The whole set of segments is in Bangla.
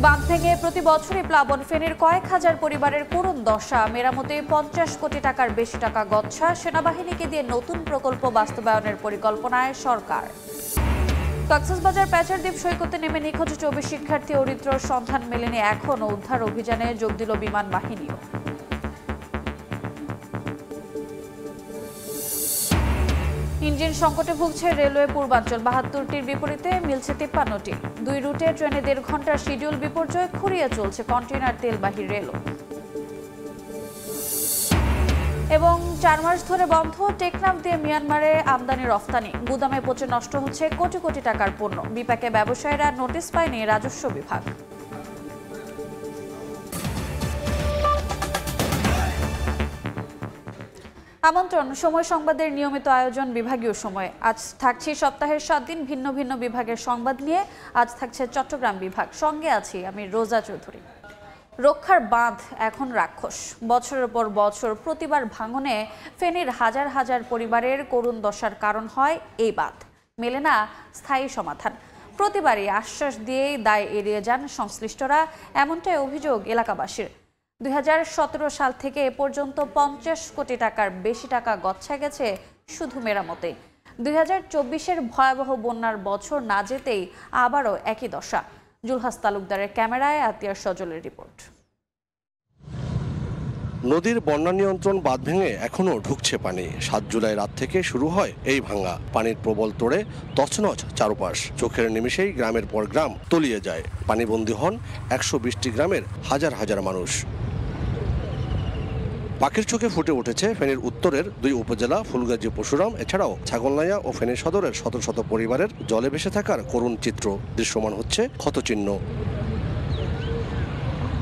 বাঁধ ভেঙে প্রতি বছরই প্লাবন, ফেনীর কয়েক হাজার পরিবারের করুণ দশা। মেরামতে 50 কোটি টাকার বেশি টাকা গচ্ছা। সেনাবাহিনীকে দিয়ে নতুন প্রকল্প বাস্তবায়নের পরিকল্পনায় সরকার। কক্সবাজার প্যাচারদ্বীপ সৈকতে নেমে নিখোঁজ 24 শিক্ষার্থী অরিত্রর সন্ধান মেলেনি এখনও। উদ্ধার অভিযানে যোগ দিল বিমান বাহিনীও। ইঞ্জিন সংকটে ভুগছে রেলওয়ে পূর্বাঞ্চল। 72টির বিপরীতে মিলছে 53টি। 2 রুটে ট্রেনে 1.5 ঘন্টার শিডিউল বিপর্যয়। খুঁড়িয়ে চলছে কন্টেইনার তেলবাহী রেলও। এবং 4 মাস ধরে বন্ধ টেকনাফ দিয়ে মিয়ানমারে আমদানি রফতানি। গুদামে পচে নষ্ট হচ্ছে কোটি কোটি টাকার পণ্য। বিপাকে ব্যবসায়ীরা, নোটিশ পায়নি রাজস্ব বিভাগ। আমন্ত্রণ, সময় সংবাদের নিয়মিত আয়োজন বিভাগীয় সময়ে। আজ থাকছি সপ্তাহের 7 দিন ভিন্ন ভিন্ন বিভাগের সংবাদ নিয়ে। আজ থাকছে চট্টগ্রাম বিভাগ, সঙ্গে আছি আমি রোজা চৌধুরী। রক্ষার বাঁধ এখন রাক্ষস। বছরের পর বছর প্রতিবার ভাঙনে ফেনীর হাজার হাজার পরিবারের করুণ দশার কারণ হয় এই বাঁধ। মেলে না স্থায়ী সমাধান। প্রতিবারই আশ্বাস দিয়েই দায় এড়িয়ে যান সংশ্লিষ্টরা, এমনটাই অভিযোগ এলাকাবাসীর। 2017 সাল থেকে এ পর্যন্ত 50 কোটি টাকার বেশি টাকা গচ্ছা গেছে শুধু মেরামতে। 2024-এর ভয়াবহ বন্যার বছর না যেতেই আবারও একই দশা। জুলহাস তালুকদারের ক্যামেরায় আতিয়ার সজলের রিপোর্ট। নদীর বন্যা নিয়ন্ত্রণ বাঁধ ভেঙে এখনো ঢুকছে পানি। 7 জুলাই রাত থেকে শুরু হয় এই ভাঙা। পানির প্রবল তোড়ে তছনছ চারপাশ। চোখের নিমিষেই গ্রামের পর গ্রাম তলিয়ে যায়। পানিবন্দী হন 120টি গ্রামের হাজার হাজার মানুষ। পাখির চোখে ফুটে উঠেছে ফেনীর উত্তরের 2 উপজেলা ফুলগাজী, পরশুরাম, এছাড়াও ছাগলনাইয়া ও ফেনী সদরের শত শত পরিবারের জলে ভেসে থাকার করুণ চিত্র। দৃশ্যমান হচ্ছে ক্ষতচিহ্ন।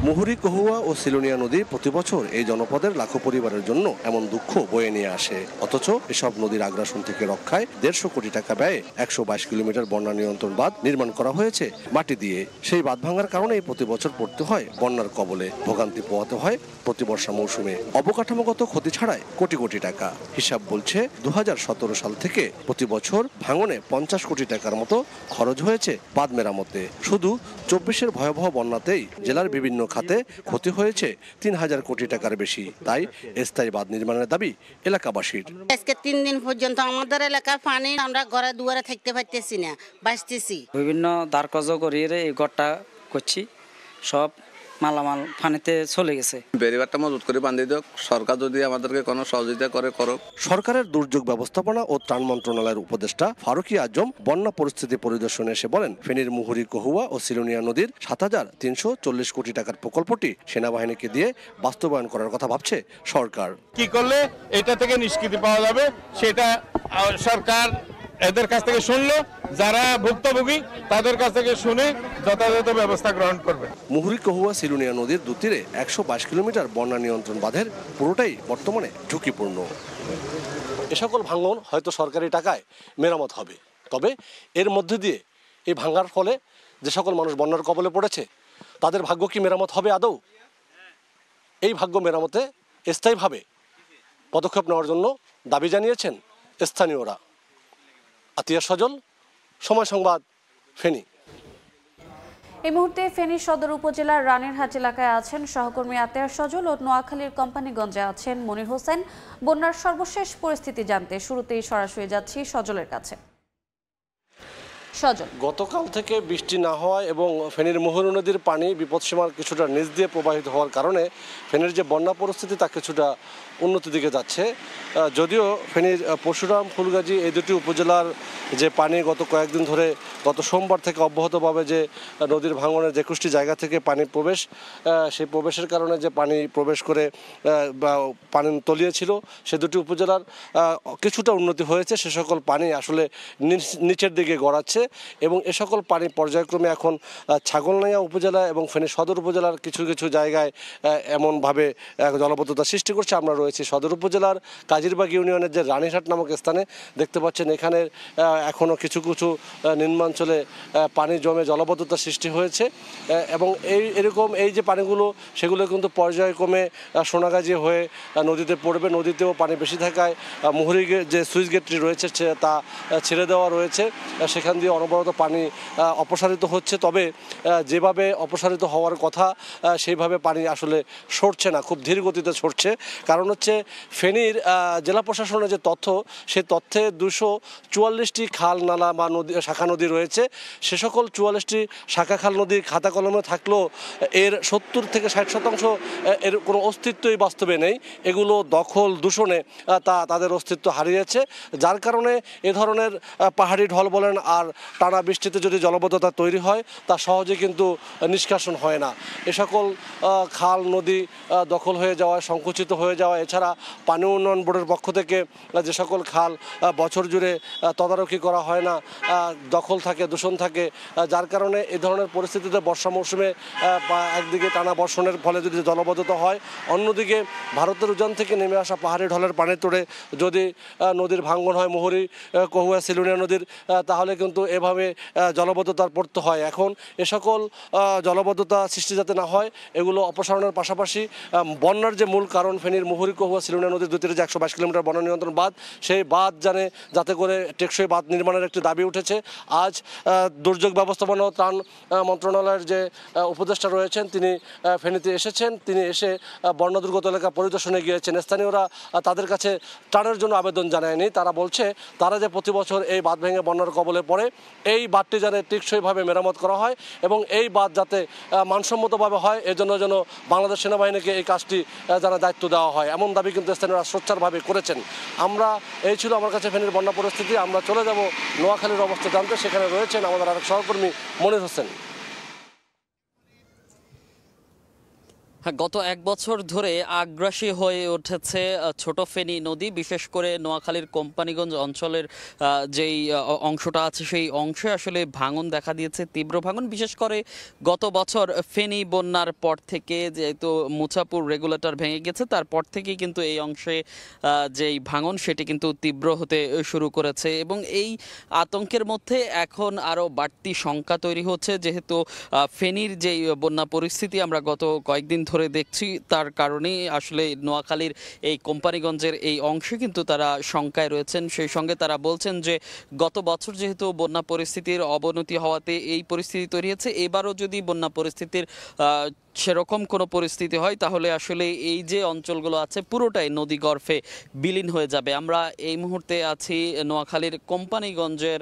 মুহুরী, কহুয়া ও সিলোনিয়া নদী প্রতি বছর এই জনপদের লাখো পরিবারের জন্য এমন দুঃখ বয়ে নিয়ে আসে। অথচ এসব নদীর আগ্রাসন থেকে রক্ষায় 150 কোটি টাকা ব্যয়ে 122 কিলোমিটার বন্যা নিয়ন্ত্রণ বাঁধ নির্মাণ করা হয়েছে মাটি দিয়ে। সেই বাঁধ ভাঙার কারণেই প্রতি বছর পড়তে হয় বন্যার কবলে। ভোগান্তি পোহাতে হয় প্রতি বর্ষা মৌসুমে। অবকাঠামোগত ক্ষতি ছাড়ায় কোটি কোটি টাকা। হিসাব বলছে 2017 সাল থেকে প্রতি বছর ভাঙনে 50 কোটি টাকার মতো খরচ হয়েছে বাঁধ মেরামতে। শুধু 24-এর ভয়াবহ বন্যাতেই জেলার বিভিন্ন খাতে ক্ষতি হয়েছে 3000 কোটি টাকার বেশি। তাই স্থায়ী বাঁধ নির্মাণের দাবি এলাকাবাসীর। আজকে 3 দিন পর্যন্ত আমাদের এলাকায় পানি, আমরা ঘরে দুয়ারে থাকতে পারতেছি না, বাঁচতেছি। বিভিন্ন দারকজ করিয়ে এই ঘরটা করছি, সব মালামাল পানিতে চলে গেছে। বেড়িবারটা মজুত করে বাঁধি দিক, সরকার যদি আমাদেরকে কোনো সহযোগিতা করে করুক। সরকারের দুর্যোগ ব্যবস্থাপনা ও ত্রাণ মন্ত্রণালয়ের উপদেষ্টা ফারুকী আজম বন্যা পরিস্থিতি পরিদর্শনে এসে বলেন, ফেনীর মুহুরী, কহুয়া ও সিলোনিয়া নদীর 7340 কোটি টাকার প্রকল্পটি সেনাবাহিনীকে দিয়ে বাস্তবায়ন করার কথা ভাবছে সরকার। কি করলে এটা থেকে নিষ্কৃতি পাওয়া যাবে সেটা সরকার এদের কাছ থেকে শুনলো, যারা ভুক্তভোগী তাদের কাছ থেকে শুনে যথাযথ ব্যবস্থা গ্রহণ করবে। মুহুরী, কহুয়া, সিলোনিয়া নদীর দুতীরে 122 কিলোমিটার বন্যা নিয়ন্ত্রণ বাঁধের পুরোটাই বর্তমানে ঝুঁকিপূর্ণ। এ সকল ভাঙন হয়তো সরকারি টাকায় মেরামত হবে, তবে এর মধ্যে দিয়ে এই ভাঙার ফলে যে সকল মানুষ বন্যার কবলে পড়েছে তাদের ভাগ্য কি মেরামত হবে আদৌ? এই ভাগ্য মেরামতে স্থায়ীভাবে পদক্ষেপ নেওয়ার জন্য দাবি জানিয়েছেন স্থানীয়রা। আতিয়ার সজল, সময় সংবাদ, ফেনী। এই মুহূর্তে ফেনী সদর উপজেলার রানীরহাট এলাকায় আছেন সহকর্মী আতিয়ার সজল ও নোয়াখালীর কোম্পানিগঞ্জে আছেন মনির হোসেন। বন্যার সর্বশেষ পরিস্থিতি জানতে শুরুতেই সরাসরি যাচ্ছি সজলের কাছে। সজল, গতকাল থেকে বৃষ্টি না হওয়ায় এবং ফেনীর মুহুরী নদীর পানি বিপদসীমার কিছুটা নিচ দিয়ে প্রবাহিত হওয়ার কারণে ফেনীর যে বন্যা পরিস্থিতি তা কিছুটা উন্নতির দিকে যাচ্ছে। যদিও ফেনীর পরশুরাম, ফুলগাজী এই দুটি উপজেলার যে পানি গত কয়েকদিন ধরে, গত সোমবার থেকে অব্যাহতভাবে যে নদীর ভাঙনের 21টি জায়গা থেকে পানি প্রবেশ, সেই প্রবেশের কারণে যে পানি প্রবেশ করে পানি তলিয়েছিল, সে দুটি উপজেলার কিছুটা উন্নতি হয়েছে। সে সকল পানি আসলে নিচের দিকে গড়াচ্ছে এবং এ সকল পানি পর্যায়ক্রমে এখন ছাগলনাইয়া উপজেলা এবং ফেনী সদর উপজেলার কিছু কিছু জায়গায় এমনভাবে জলাবদ্ধতা সৃষ্টি করছে। আমরা রয়েছি সদর উপজেলার কাজিরবাগ ইউনিয়নের যে রানীরহাট নামক স্থানে। দেখতে পাচ্ছেন এখানে এখনও কিছু কিছু নিম্নাঞ্চলে পানি জমে জলাবদ্ধতা সৃষ্টি হয়েছে এবং এরকম এই যে পানিগুলো, সেগুলো কিন্তু পর্যায়ক্রমে সোনাগাজী হয়ে নদীতে পড়বে। নদীতেও পানি বেশি থাকায় মুহুরী যে সুইচ গেটটি রয়েছে তা ছেড়ে দেওয়া রয়েছে, সেখান দিয়ে দিয়ে অনবরত পানি অপসারিত হচ্ছে, তবে যেভাবে অপসারিত হওয়ার কথা সেইভাবে পানি আসলে সরছে না, খুব ধীর গতিতে সরছে। কারণ হচ্ছে ফেনীর জেলা প্রশাসনের যে তথ্য, সেই তথ্যে 244টি খাল নালা বা নদী শাখা নদী রয়েছে। সে সকল 44টি শাখা খাল নদী খাতা কলমে থাকলেও এর 70 থেকে 60% এর কোনো অস্তিত্বই বাস্তবে নেই। এগুলো দখল দূষণে তাদের অস্তিত্ব হারিয়েছে, যার কারণে এ ধরনের পাহাড়ি ঢল বলেন আর টানা বৃষ্টিতে যদি জলবদ্ধতা তৈরি হয় তা সহজে কিন্তু নিষ্কাশন হয় না। এ সকল খাল নদী দখল হয়ে যাওয়ায়, সংকুচিত হয়ে যাওয়া, এছাড়া পানি উন্নয়ন বোর্ডের পক্ষ থেকে যে সকল খাল বছর জুড়ে তদারকি করা হয় না, দখল থাকে, দূষণ থাকে, যার কারণে এ ধরনের পরিস্থিতিতে বর্ষা মৌসুমে একদিকে টানা বর্ষণের ফলে যদি জলবদ্ধতা হয়, অন্যদিকে ভারতের উজান থেকে নেমে আসা পাহাড়ি ঢলের পানি তোড়ে যদি নদীর ভাঙ্গন হয়, মুহুরী, কহুয়া, সিলুনিয়া নদীর, তাহলে কিন্তু এভাবে জলবদ্ধতার পড়তে হয়। এখন এ সকল জলবদ্ধতা সৃষ্টি যাতে না হয়, এগুলো অপসারণের পাশাপাশি বন্যার যে মূল কারণ ফেনীর মুহুরী, কহুয়া, সিলুনিয়া নদীর 2-122 কিলোমিটার বন্যা নিয়ন্ত্রণ বাঁধ, সেই বাঁধ যাতে করে টেকসই বাঁধ নির্মাণের একটি দাবি উঠেছে। আজ দুর্যোগ ব্যবস্থাপনা ও ত্রাণ মন্ত্রণালয়ের যে উপদেষ্টা রয়েছেন তিনি ফেনীতে এসেছেন। তিনি এসে বন্যা দুর্গত এলাকা পরিদর্শনে গিয়েছেন। স্থানীয়রা তাদের কাছে ত্রাণের জন্য আবেদন জানায়নি। তারা বলছে তারা যে প্রতি বছর এই বাঁধ ভেঙে বন্যার কবলে পড়ে, এই বাঁধটি যেন টেকসইভাবে মেরামত করা হয় এবং এই বাঁধ যাতে মানসম্মতভাবে হয়, এজন্য যেন বাংলাদেশ সেনাবাহিনীকে এই কাজটি যেন দায়িত্ব দেওয়া হয়, এমন দাবি কিন্তু স্থানীয়রা সোচ্চারভাবে করেছেন। এই ছিল আমার কাছে ফেনীর বন্যা পরিস্থিতি। আমরা চলে যাব নোয়াখালীর অবস্থা জানতে। সেখানে রয়েছেন আমাদের আরেক সহকর্মী মনির হোসেন। গত এক বছর ধরে আগ্রাসী হয়ে উঠেছে ছোট ফেনী নদী, বিশেষ করে নোয়াখালীর কোম্পানিগঞ্জ অঞ্চলের যেই অংশটা আছে সেই অংশে আসলে ভাঙন দেখা দিয়েছে, তীব্র ভাঙন। বিশেষ করে গত বছর ফেনী বন্যার পর থেকে যেহেতু মুছাপুর রেগুলেটর ভেঙে গেছে, তারপর থেকেই কিন্তু এই অংশে যেই ভাঙন সেটি কিন্তু তীব্র হতে শুরু করেছে এবং এই আতঙ্কের মধ্যে এখন আরও বাড়তি শঙ্কা তৈরি হচ্ছে, যেহেতু ফেনীর যেই বন্যা পরিস্থিতি আমরা গত কয়েকদিন ধরে দেখছি, তার কারণেই আসলে নোয়াখালীর এই কোম্পানিগঞ্জের এই অংশে কিন্তু তারা শঙ্কায় রয়েছেন। সেই সঙ্গে তারা বলছেন যে গত বছর যেহেতু বন্যা পরিস্থিতির অবনতি হওয়াতে এই পরিস্থিতি তৈরি হয়েছে, এবারও যদি বন্যা পরিস্থিতির সেরকম কোনো পরিস্থিতি হয় তাহলে আসলে এই যে অঞ্চলগুলো আছে পুরোটাই নদী গর্ভে বিলীন হয়ে যাবে। আমরা এই মুহূর্তে আছি নোয়াখালীর কোম্পানিগঞ্জের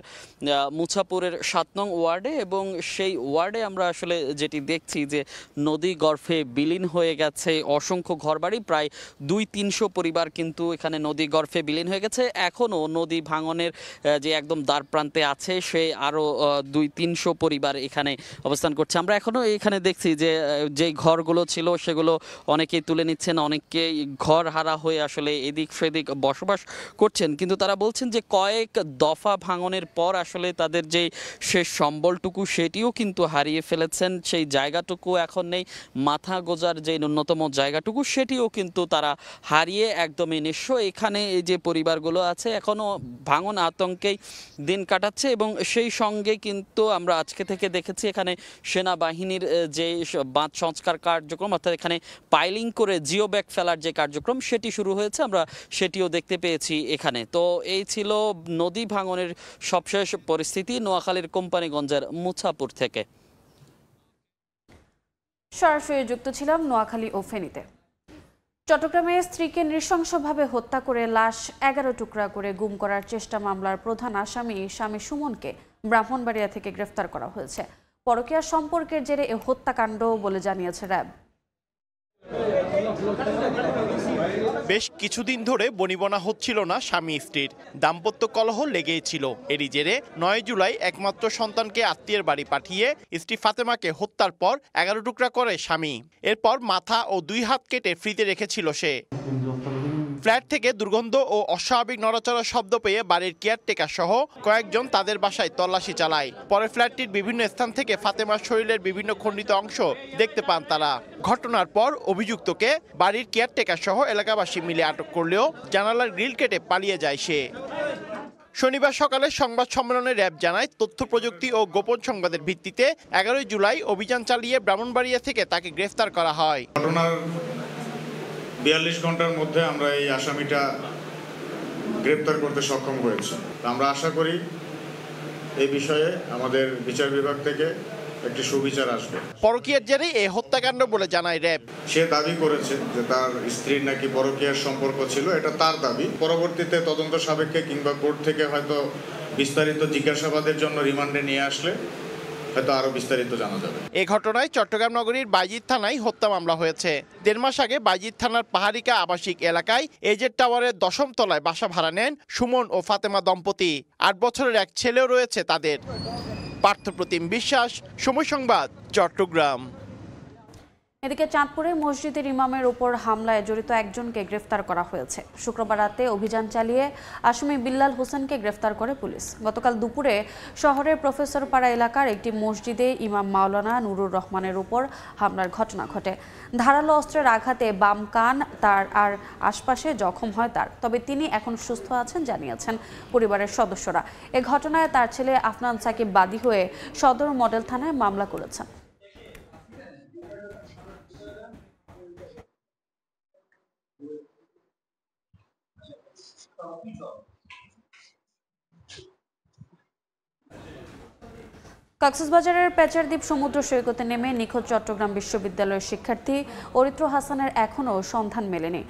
মুছাপুরের 7 নং ওয়ার্ডে এবং সেই ওয়ার্ডে আমরা আসলে যেটি দেখছি যে নদী গর্ভে বিলীন হয়ে গেছে অসংখ্য ঘরবাড়ি, প্রায় 200-300 পরিবার কিন্তু এখানে নদী গর্ভে বিলীন হয়ে গেছে। এখনও নদী ভাঙনের যে একদম দ্বার প্রান্তে আছে সে আরও 200-300 পরিবার এখানে অবস্থান করছে। আমরা এখনও এখানে দেখছি যে যেই ঘরগুলো ছিল সেগুলো অনেকেই তুলে নিচ্ছেন, অনেকেই ঘর হারা হয়ে আসলে এদিক সেদিক বসবাস করছেন, কিন্তু তারা বলছেন যে কয়েক দফা ভাঙনের পর আসলে তাদের যে শেষ সম্বলটুকু সেটিও কিন্তু হারিয়ে ফেলেছেন, সেই জায়গাটুকু এখন নেই, মাথা গোজার যে ন্যূনতম জায়গাটুকু সেটিও কিন্তু তারা হারিয়ে একদমই নিঃস্ব। এখানে এই যে পরিবারগুলো আছে এখনও ভাঙন আতঙ্কেই দিন কাটাচ্ছে এবং সেই সঙ্গে কিন্তু আমরা আজকে থেকে দেখেছি এখানে সেনাবাহিনীর যে বাঁধ সংস্কার কার্যক্রম, অর্থাৎ এখানে পাইলিং করে জিও ব্যাগ ফেলার যে কার্যক্রম সেটি শুরু হয়েছে, আমরা সেটিও দেখতে পেয়েছি এখানে। তো এই ছিল নদী ভাঙনের সবশেষ পরিস্থিতি নোয়াখালীর কোম্পানিগঞ্জের মুছাপুর থেকে। সরাসরি যুক্ত ছিলাম নোয়াখালী ও ফেনীতে। চট্টগ্রামে স্ত্রীকে নৃশংসভাবে হত্যা করে লাশ 11 টুকরা করে গুম করার চেষ্টা মামলার প্রধান আসামি স্বামী সুমনকে ব্রাহ্মণবাড়িয়া থেকে গ্রেফতার করা হয়েছে। পরকীয়া সম্পর্কের জেরে এ হত্যাকাণ্ড বলে জানিয়েছে র্যাব। বেশ কিছুদিন ধরে বনিবনা হচ্ছিল না স্বামী স্ত্রীর, দাম্পত্য কলহ লেগেই ছিল। এরই জেরে 9 জুলাই একমাত্র সন্তানকে আত্মীয়ের বাড়ি পাঠিয়ে স্ত্রী ফাতেমাকে হত্যার পর 11 টুকরা করে স্বামী। এরপর মাথা ও 2 হাত কেটে ফ্রিজে রেখেছিল সে। ফ্ল্যাট থেকে দুর্গন্ধ ও অস্বাভাবিক নড়াচড়ার শব্দ পেয়ে বাড়ির কেয়ারটেকার সহ কয়েকজন তাদের বাসায় তল্লাশি চালায়। পরে ফ্ল্যাটটির বিভিন্ন স্থান থেকে ফাতেমার শরীরের বিভিন্ন খণ্ডিত অংশ দেখতে পান তারা। ঘটনার পর অভিযুক্তকে বাড়ির কেয়ারটেকার সহ এলাকাবাসী মিলে আটক করলেও জানালার গ্রিল কেটে পালিয়ে যায় সে। শনিবার সকালে সংবাদ সম্মেলনে র্যাব জানায়, তথ্য প্রযুক্তি ও গোপন সংবাদের ভিত্তিতে 11 জুলাই অভিযান চালিয়ে ব্রাহ্মণবাড়িয়া থেকে তাকে গ্রেফতার করা হয়। 42 ঘন্টার মধ্যে আমরা এই আসামিটা গ্রেপ্তার করতে সক্ষম হয়েছি। আমরা আশা করি এই বিষয়ে আমাদের বিচার বিভাগ থেকে একটি সুবিচার আসবে। পরকীয়ার জেরে এই হত্যাকাণ্ড বলে জানায় র্যাব। সে দাবি করেছে যে তার স্ত্রীর নাকি পরকীয়ার সম্পর্ক ছিল, এটা তার দাবি। পরবর্তীতে তদন্ত সাপেক্ষে কিংবা কোর্ট থেকে হয়তো বিস্তারিত জিজ্ঞাসাবাদের জন্য রিমান্ডে নিয়ে আসলে হয়তো আরো বিস্তারিত জানা যাবে। এই ঘটনায় চট্টগ্রাম নগরীর বাইজিৎ থানায় হত্যা মামলা হয়েছে। 1.5 মাস আগে বাইজিৎ থানার পাহাড়িকা আবাসিক এলাকায় এজেড টাওয়ারের 10ম তলায় বাসা ভাড়া নেন সুমন ও ফাতেমা দম্পতি। 8 বছরের এক ছেলেও রয়েছে তাদের। পার্থপ্রতিম বিশ্বাস, সময় সংবাদ, চট্টগ্রাম। এদিকে চাঁদপুরে মসজিদের ইমামের উপর হামলায় জড়িত একজনকে গ্রেফতার করা হয়েছে। শুক্রবার রাতে অভিযান চালিয়ে আসামি বিল্লাল হোসেনকে গ্রেফতার করে পুলিশ। গতকাল দুপুরে শহরের প্রফেসরপাড়া এলাকার একটি মসজিদে ইমাম মাওলানা নুরুর রহমানের উপর হামলার ঘটনা ঘটে। ধারালো অস্ত্রের আঘাতে বাম কান তার আর আশপাশে জখম হয় তার, তবে তিনি এখন সুস্থ আছেন জানিয়েছেন পরিবারের সদস্যরা। এ ঘটনায় তার ছেলে আফনান সাকিব বাদী হয়ে সদর মডেল থানায় মামলা করেছেন। কক্সবাজারের পেচারদ্বীপ সমুদ্র সৈকতে নেমে নিখোঁজ চট্টগ্রাম বিশ্ববিদ্যালয়ের শিক্ষার্থী অরিত্র হাসানের এখনও সন্ধান মেলেনি।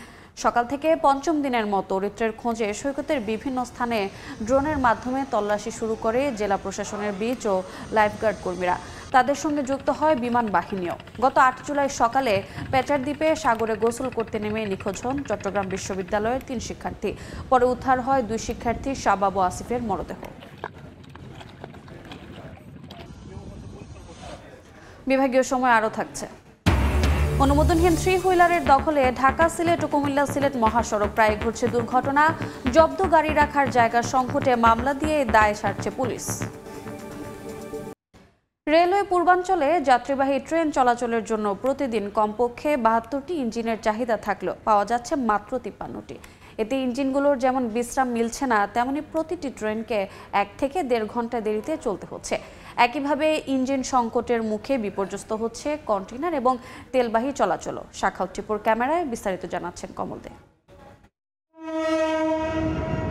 সকাল থেকে পঞ্চম দিনের মতো অরিত্রের খোঁজে সৈকতের বিভিন্ন স্থানে ড্রোনের মাধ্যমে তল্লাশি শুরু করে জেলা প্রশাসনের বিচ ও লাইফগার্ড কর্মীরা। তাদের সঙ্গে যুক্ত হয় বিমান বাহিনীও। গত 8 জুলাই সকালে পেচারদ্বীপে সাগরে গোসল করতে নেমে নিখোঁজ হন চট্টগ্রাম বিশ্ববিদ্যালয়ের 3 শিক্ষার্থী। পরে উদ্ধার হয় 2 শিক্ষার্থী শাবাব ও আসিফের মরদেহ। বিভাগীয় সময় আরও থাকছে। অনুমোদনহীন 3 হুইলারের দখলে ঢাকা সিলেট ও কুমিল্লা সিলেট মহাসড়ক প্রায় ঘটছে দুর্ঘটনা। জব্দ গাড়ি রাখার জায়গার সংকটে মামলা দিয়ে দায় সারছে পুলিশ। রেলওয়ে পূর্বাঞ্চলে যাত্রীবাহী ট্রেন চলাচলের জন্য প্রতিদিন কমপক্ষে 72টি ইঞ্জিনের চাহিদা থাকলেও পাওয়া যাচ্ছে মাত্র 53টি। এতে ইঞ্জিনগুলোর যেমন বিশ্রাম মিলছে না, তেমনি প্রতিটি ট্রেনকে 1 থেকে 1.5 ঘন্টা দেরিতে চলতে হচ্ছে। একইভাবে ইঞ্জিন সংকটের মুখে বিপর্যস্ত হচ্ছে কন্টেইনার এবং তেলবাহী চলাচলও। শাখাউত টিপুর ক্যামেরায় বিস্তারিত জানাচ্ছেন কমল দে।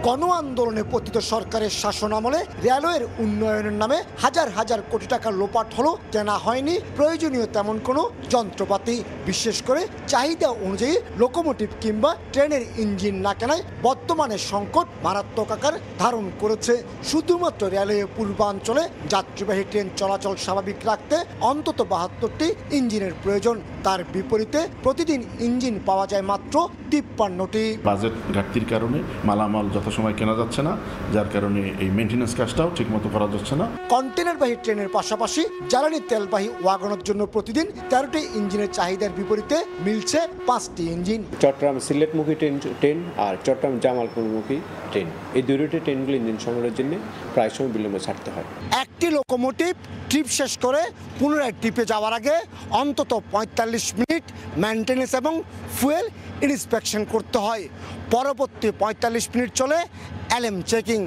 গণ আন্দোলনে পতিত সরকারের শাসনামলে রেলওয়ের উন্নয়নের নামে হাজার হাজার কোটি টাকা লোপাট হলো, কেনা হয়নি প্রয়োজনীয় তেমন কোনো যন্ত্রপাতি। বিশেষ করে চাহিদা অনুযায়ী লোকোমোটিভ কিংবা ট্রেনের ইঞ্জিন না কেনায় বর্তমানে সংকট মারাত্মক আকার ধারণ করেছে। শুধুমাত্র রেলওয়ে পূর্বাঞ্চলে যাত্রীবাহী ট্রেন চলাচল স্বাভাবিক রাখতে অন্তত 72টি ইঞ্জিনের প্রয়োজন। তার বিপরীতে প্রতিদিন ইঞ্জিন পাওয়া যায় মাত্র 53টি। বাজেট ঘাটতির কারণে মালামাল যথাসময় কেনা যাচ্ছে না, যার কারণে এই মেইনটেনেন্স কাজটাও ঠিকমতো করা যাচ্ছে না। কন্টেইনারবাহী ট্রেনের পাশাপাশি জ্বালানি তেলবাহী ওয়াগনের জন্য প্রতিদিন 13টি ইঞ্জিনের চাহিদার বিপরীতে মিলছে 5টি ইঞ্জিন। চট্টগ্রাম সিলেটমুখী ট্রেন আর চট্টগ্রাম জামালপুরমুখী ট্রেন, এই দুটি ট্রেনগুলো ইঞ্জিন সংগ্রহের জন্য প্রায় সময় বিলম্বে ছাড়তে হয়। একটি লোকোমোটিভ ট্রিপ শেষ করে পুনরায় ট্রিপে যাওয়ার আগে অন্তত 45 মিনিট মেইনটেনেন্স এবং ফুয়েল ইন্সপেকশন করতে হয়। পরবর্তী 45 মিনিট চলে এলএম চেকিং,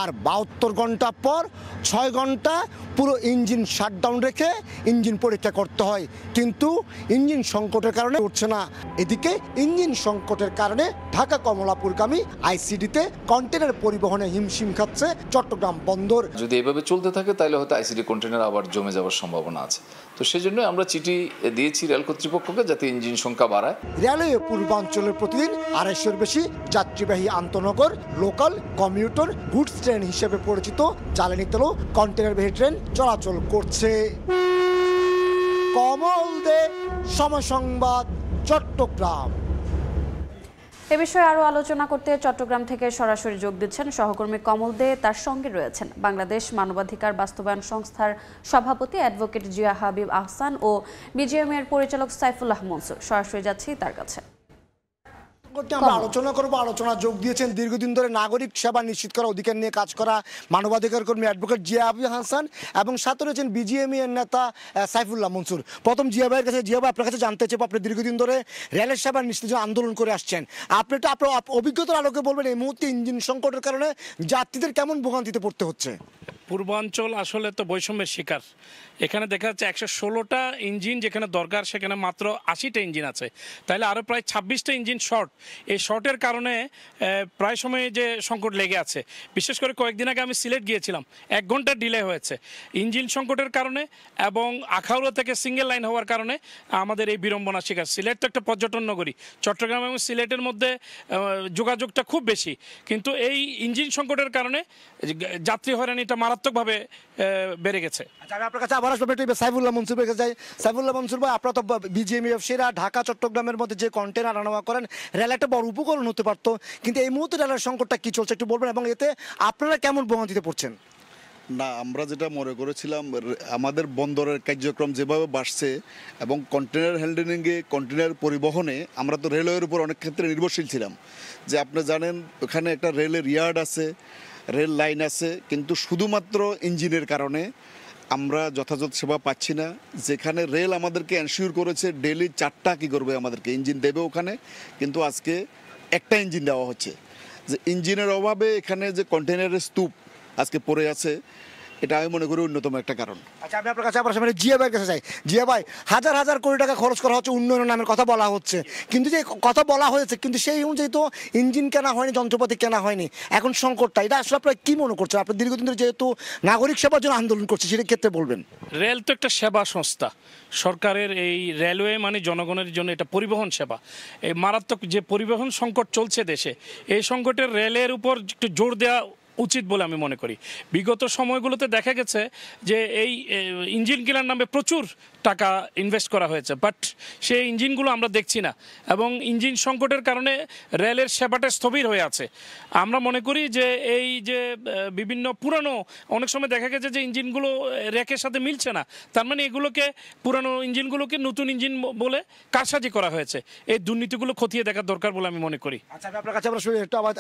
আর 72 ঘন্টা পর 6 ঘন্টা পুরো ইঞ্জিন শাটডাউন রেখে ইঞ্জিন পরীক্ষা করতে হয়। কিন্তু ইঞ্জিন সংকটের কারণে উঠছে না। এদিকে ইঞ্জিন সংকটের কারণে ঢাকা কমলাপুরগামী আইসিডিতে কন্টেনার পরিবহনে হিমশিম খাচ্ছে চট্টগ্রাম বন্দর। যদি এভাবে চলতে থাকে তাহলে হয়তো আইসিডি কন্টেনার আবার জমে যাওয়ার সম্ভাবনা আছে। তো সেজন্য আমরা চিঠি দিয়েছি রেল কর্তৃপক্ষকে যাতে ইঞ্জিন সংখ্যা বাড়ায়। রেলওয়ে পূর্বাঞ্চলের প্রতিদিন 250-এর বেশি যাত্রীবাহী আন্তনগর, লোকাল, কমিউটার, গুডস ট্রেন হিসেবে পরিচিত জ্বালানি তেল কন্টেনারবাহী ট্রেন চলাচল করছে। কমল দে, সময় সংবাদ, চট্টগ্রাম। এ বিষয়ে আরও আলোচনা করতে চট্টগ্রাম থেকে সরাসরি যোগ দিচ্ছেন সহকর্মী কমল দে। তার সঙ্গে রয়েছেন বাংলাদেশ মানবাধিকার বাস্তবায়ন সংস্থার সভাপতি অ্যাডভোকেট জিয়া হাবিব আহসান ও বিজিএমএর পরিচালক সাইফুল্লাহ মনসুর। সরাসরি যাচ্ছি তার কাছে। আমরা আলোচনা করবো, আলোচনা যোগ দিয়েছেন দীর্ঘদিন ধরে নাগরিক সেবা নিশ্চিত করার অধিকার নিয়ে কাজ করা মানবাধিকার কর্মী অ্যাডভোকেট জিয়া হাবিব হাসান এবং সাথে রয়েছেন বিজিএমই এর নেতা সাইফুল্লাহ মনসুর। প্রথম জিয়া ভাইয়ের কাছে, জিয়া ভাই আপনার কাছে জানতে চাইবো, আপনি দীর্ঘদিন ধরে রেলের সেবা নিশ্চিত আন্দোলন করে আসছেন, আপনি তো আপনার অভিজ্ঞতার আলোকে বলবেন এই মুহূর্তে ইঞ্জিন সংকটের কারণে যাত্রীদের কেমন ভোগান্তিতে পড়তে হচ্ছে? পূর্বাঞ্চল আসলে তো বৈষম্যের শিকার। এখানে দেখা যাচ্ছে 116টা ইঞ্জিন যেখানে দরকার সেখানে মাত্র 80টা ইঞ্জিন আছে, তাহলে আরও প্রায় 26টা ইঞ্জিন শর্ট। এই শর্টের কারণে প্রায় সময় যে সংকট লেগে আছে। বিশেষ করে কয়েকদিন আগে আমি সিলেট গিয়েছিলাম, 1 ঘন্টা ডিলে হয়েছে ইঞ্জিন সংকটের কারণে, এবং আখাউড়া থেকে সিঙ্গেল লাইন হওয়ার কারণে আমাদের এই বিড়ম্বনা শিকার। সিলেট তো একটা পর্যটন নগরী, চট্টগ্রাম এবং সিলেটের মধ্যে যোগাযোগটা খুব বেশি, কিন্তু এই ইঞ্জিন সংকটের কারণে যাত্রী হয়রানিটা মারাত্মকভাবে বেড়ে গেছে। আচ্ছা, আমি আপনার কাছে আবার আসবো সাইফুল্লাহ মনসুরের কাছে যাই। সাইফুল্লাহ মনসুর ভাই, আপনারা তো বিজিএমই ব্যবসায়ীরা ঢাকা চট্টগ্রামের মধ্যে যে কন্টেনার আনা করেন, রেল একটা বড় উপকরণ হতে পারতো, কিন্তু এই মুহূর্তে রেলের সংকটটা কি চলছে একটু বলবেন, এবং এতে আপনারা কেমন ভোগান্তিতে পড়ছেন? না, আমরা যেটা মনে করেছিলাম আমাদের বন্দরের কার্যক্রম যেভাবে বাড়ছে এবং কন্টেনার হ্যান্ডলিংয়ে, কন্টেনার পরিবহনে আমরা তো রেলওয়ের উপর অনেক ক্ষেত্রে নির্ভরশীল ছিলাম। যে আপনি জানেন ওখানে একটা রেলের ইয়ার্ড আছে, রেল লাইন আছে, কিন্তু শুধুমাত্র ইঞ্জিনের কারণে আমরা যথাযথ সেবা পাচ্ছি না। যেখানে রেল আমাদেরকে এনশিওর করেছে ডেলি 4টা কী করবে আমাদেরকে ইঞ্জিন দেবে ওখানে, কিন্তু আজকে একটা ইঞ্জিন দেওয়া হচ্ছে। যে ইঞ্জিনের অভাবে এখানে যে কন্টেনারের স্তূপ আজকে পড়ে আছে, এটা আমি মনে করি অন্যতম একটা কারণ। আচ্ছা, আমি আপনার কাছে আবার সামনে জিয়া ভাইয়ের কাছে যাই। জিয়া ভাই, হাজার হাজার কোটি টাকা খরচ করা হচ্ছে, উন্নয়নের নামের কথা বলা হচ্ছে, কিন্তু যে কথা বলা হয়েছে কিন্তু সেই অনুযায়ী তো ইঞ্জিন কেনা হয়নি, যন্ত্রপাতি কেনা হয়নি। এখন সংকটটা এটা আসলে আপনারা কি মনে করছেন? আপনার দীর্ঘদিন ধরে যেহেতু নাগরিক সেবার জন্য আন্দোলন করছে, সেটার ক্ষেত্রে বলবেন। রেল তো একটা সেবা সংস্থা, সরকারের এই রেলওয়ে মানে জনগণের জন্য এটা পরিবহন সেবা। এই মারাত্মক যে পরিবহন সংকট চলছে দেশে, এই সংকটের রেলের উপর একটু জোর দেওয়া উচিত বলে আমি মনে করি। বিগত সময়গুলোতে দেখা গেছে যে এই ইঞ্জিন কেনার নামে প্রচুর টাকা ইনভেস্ট করা হয়েছে, বাট সেই ইঞ্জিনগুলো আমরা দেখছি না, এবং ইঞ্জিন সংকটের কারণে রেলের সেবাটা স্থবির হয়ে আছে। আমরা মনে করি যে এই যে বিভিন্ন পুরানো, অনেক সময় দেখা গেছে যে ইঞ্জিনগুলো র্যাকের সাথে মিলছে না, তার মানে এগুলোকে পুরানো ইঞ্জিনগুলোকে নতুন ইঞ্জিন বলে কারসাজি করা হয়েছে। এই দুর্নীতিগুলো খতিয়ে দেখার দরকার বলে আমি মনে করি। আচ্ছা, আমি আপনার কাছে